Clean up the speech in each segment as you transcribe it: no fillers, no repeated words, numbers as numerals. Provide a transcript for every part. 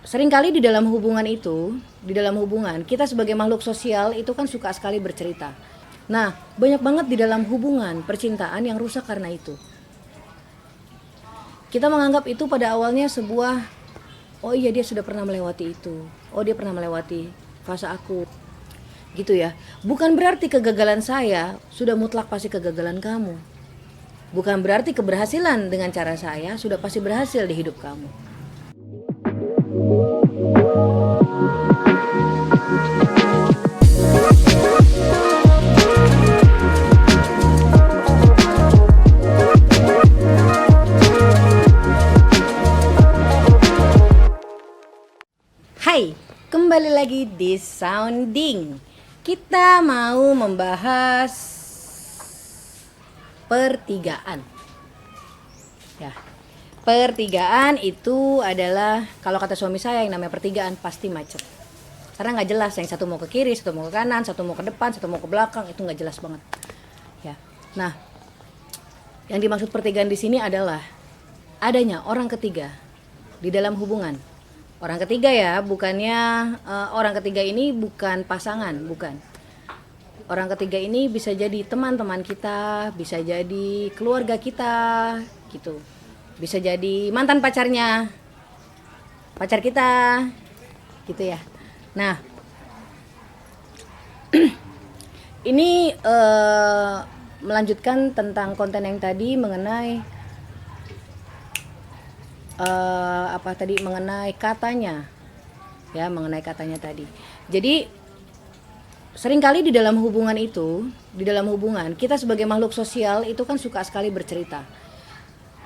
Seringkali di dalam hubungan kita sebagai makhluk sosial itu kan suka sekali bercerita. Nah, banyak banget di dalam hubungan percintaan yang rusak karena itu. Kita menganggap itu pada awalnya sebuah, oh iya dia sudah pernah melewati itu, oh dia pernah melewati fase aku, gitu ya. Bukan berarti kegagalan saya sudah mutlak pasti kegagalan kamu. Bukan berarti keberhasilan dengan cara saya sudah pasti berhasil di hidup kamu. Hai, kembali lagi di Sounding. Kita mau membahas pertigaan. Ya, pertigaan itu adalah, kalau kata suami saya, yang namanya pertigaan pasti macet. Karena nggak jelas, yang satu mau ke kiri, satu mau ke kanan, satu mau ke depan, satu mau ke belakang, itu nggak jelas banget. Ya, nah, yang dimaksud pertigaan di sini adalah adanya orang ketiga di dalam hubungan. Orang ketiga ya, bukannya orang ketiga ini bukan pasangan, bukan. Orang ketiga ini bisa jadi teman-teman kita, bisa jadi keluarga kita, gitu. Bisa jadi mantan pacarnya, pacar kita, gitu ya. Nah, ini melanjutkan tentang konten yang tadi mengenai mengenai katanya, ya, mengenai katanya tadi. Jadi seringkali di dalam hubungan kita sebagai makhluk sosial itu kan suka sekali bercerita.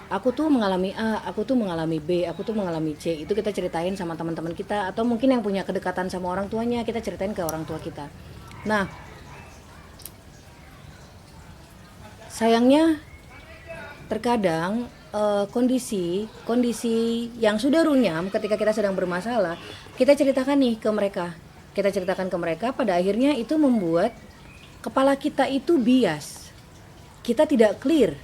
Aku tuh mengalami A, aku tuh mengalami B, aku tuh mengalami C. Itu kita ceritain sama teman-teman kita, atau mungkin yang punya kedekatan sama orang tuanya, kita ceritain ke orang tua kita. Nah, sayangnya terkadang kondisi yang sudah runyam ketika kita sedang bermasalah, kita ceritakan ke mereka, pada akhirnya itu membuat kepala kita itu bias. Kita tidak clear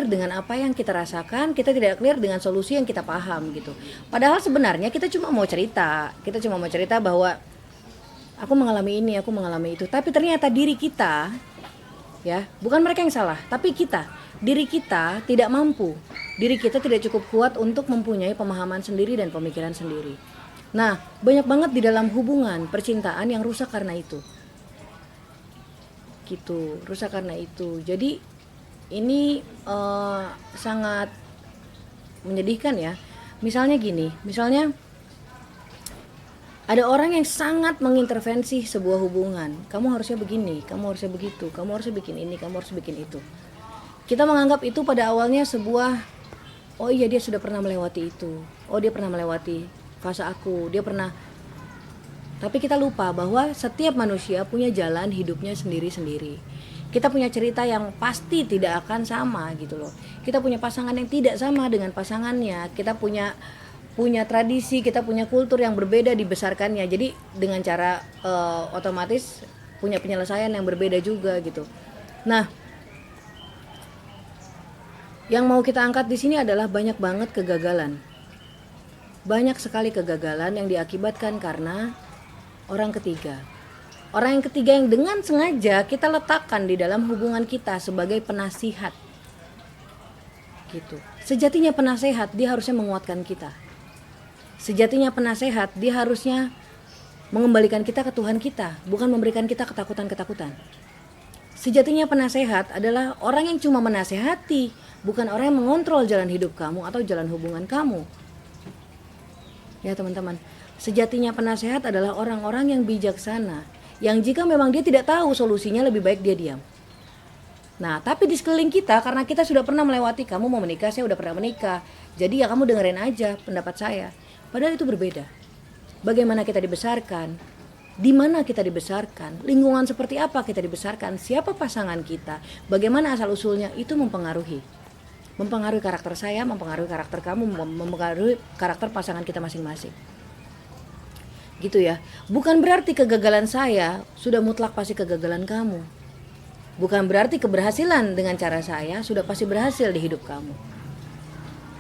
dengan apa yang kita rasakan, kita tidak clear dengan solusi yang kita paham gitu. Padahal sebenarnya kita cuma mau cerita bahwa aku mengalami ini, aku mengalami itu, tapi ternyata diri kita, ya, bukan mereka yang salah, tapi diri kita tidak mampu, diri kita tidak cukup kuat untuk mempunyai pemahaman sendiri dan pemikiran sendiri. Nah, banyak banget di dalam hubungan percintaan yang rusak karena itu, gitu, rusak karena itu. Jadi ini sangat menyedihkan ya. Misalnya gini, ada orang yang sangat mengintervensi sebuah hubungan. Kamu harusnya begini, kamu harusnya begitu, kamu harusnya bikin ini, kamu harus bikin itu. Kita menganggap itu pada awalnya sebuah, oh iya dia sudah pernah melewati itu, oh dia pernah melewati fase aku, dia pernah. Tapi kita lupa bahwa setiap manusia punya jalan hidupnya sendiri-sendiri. Kita punya cerita yang pasti tidak akan sama gitu loh. Kita punya pasangan yang tidak sama dengan pasangannya. Kita punya tradisi, kita punya kultur yang berbeda dibesarkannya. Jadi dengan cara otomatis punya penyelesaian yang berbeda juga gitu. Nah, yang mau kita angkat di sini adalah banyak banget kegagalan. Banyak sekali kegagalan yang diakibatkan karena orang ketiga. Orang yang ketiga yang dengan sengaja kita letakkan di dalam hubungan kita sebagai penasihat. Gitu. Sejatinya penasehat dia harusnya menguatkan kita. Sejatinya penasehat dia harusnya mengembalikan kita ke Tuhan kita, bukan memberikan kita ketakutan-ketakutan. Sejatinya penasehat adalah orang yang cuma menasehati, bukan orang yang mengontrol jalan hidup kamu atau jalan hubungan kamu. Ya teman-teman, sejatinya penasehat adalah orang-orang yang bijaksana, yang jika memang dia tidak tahu solusinya, lebih baik dia diam. Nah, tapi di sekeliling kita, karena kita sudah pernah melewati, kamu mau menikah, saya udah pernah menikah, jadi ya kamu dengerin aja pendapat saya. Padahal itu berbeda. Bagaimana kita dibesarkan, di mana kita dibesarkan, lingkungan seperti apa kita dibesarkan, siapa pasangan kita, bagaimana asal usulnya, itu mempengaruhi karakter saya, mempengaruhi karakter kamu, mempengaruhi karakter pasangan kita masing-masing, gitu ya. Bukan berarti kegagalan saya sudah mutlak pasti kegagalan kamu, bukan berarti keberhasilan dengan cara saya sudah pasti berhasil di hidup kamu,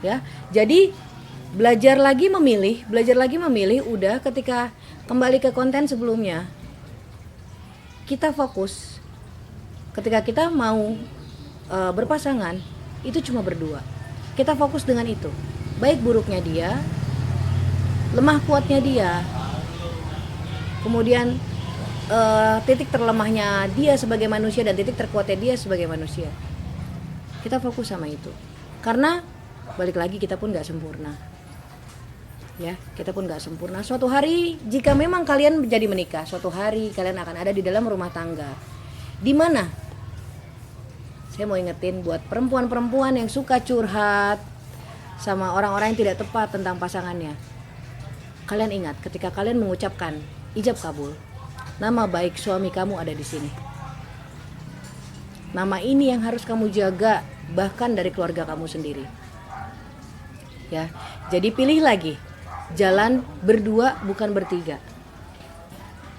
ya. Jadi Belajar lagi memilih udah ketika kembali ke konten sebelumnya. Kita fokus ketika kita mau berpasangan itu cuma berdua. Kita fokus dengan itu. Baik buruknya dia, lemah kuatnya dia, kemudian titik terlemahnya dia sebagai manusia dan titik terkuatnya dia sebagai manusia. Kita fokus sama itu. Karena balik lagi kita pun gak sempurna. Ya, kita pun gak sempurna. Suatu hari jika memang kalian menjadi menikah, suatu hari kalian akan ada di dalam rumah tangga. Di mana? Saya mau ingetin buat perempuan-perempuan yang suka curhat sama orang-orang yang tidak tepat tentang pasangannya. Kalian ingat ketika kalian mengucapkan ijab kabul, nama baik suami kamu ada di sini. Nama ini yang harus kamu jaga bahkan dari keluarga kamu sendiri. Ya, jadi pilih lagi. Jalan berdua bukan bertiga.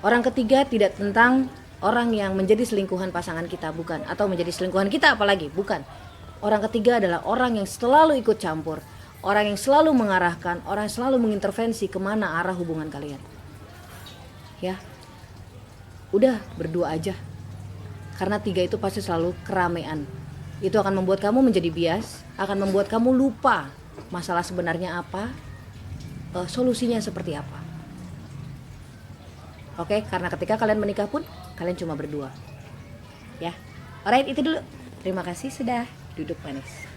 Orang ketiga tidak tentang orang yang menjadi selingkuhan pasangan kita, bukan. Atau menjadi selingkuhan kita apalagi, bukan. Orang ketiga adalah orang yang selalu ikut campur. Orang yang selalu mengarahkan, orang yang selalu mengintervensi kemana arah hubungan kalian. Ya, udah berdua aja. Karena tiga itu pasti selalu keramaian. Itu akan membuat kamu menjadi bias, akan membuat kamu lupa masalah sebenarnya apa, solusinya seperti apa. Oke, karena ketika kalian menikah pun kalian cuma berdua. Ya. Alright, itu dulu. Terima kasih sudah duduk manis.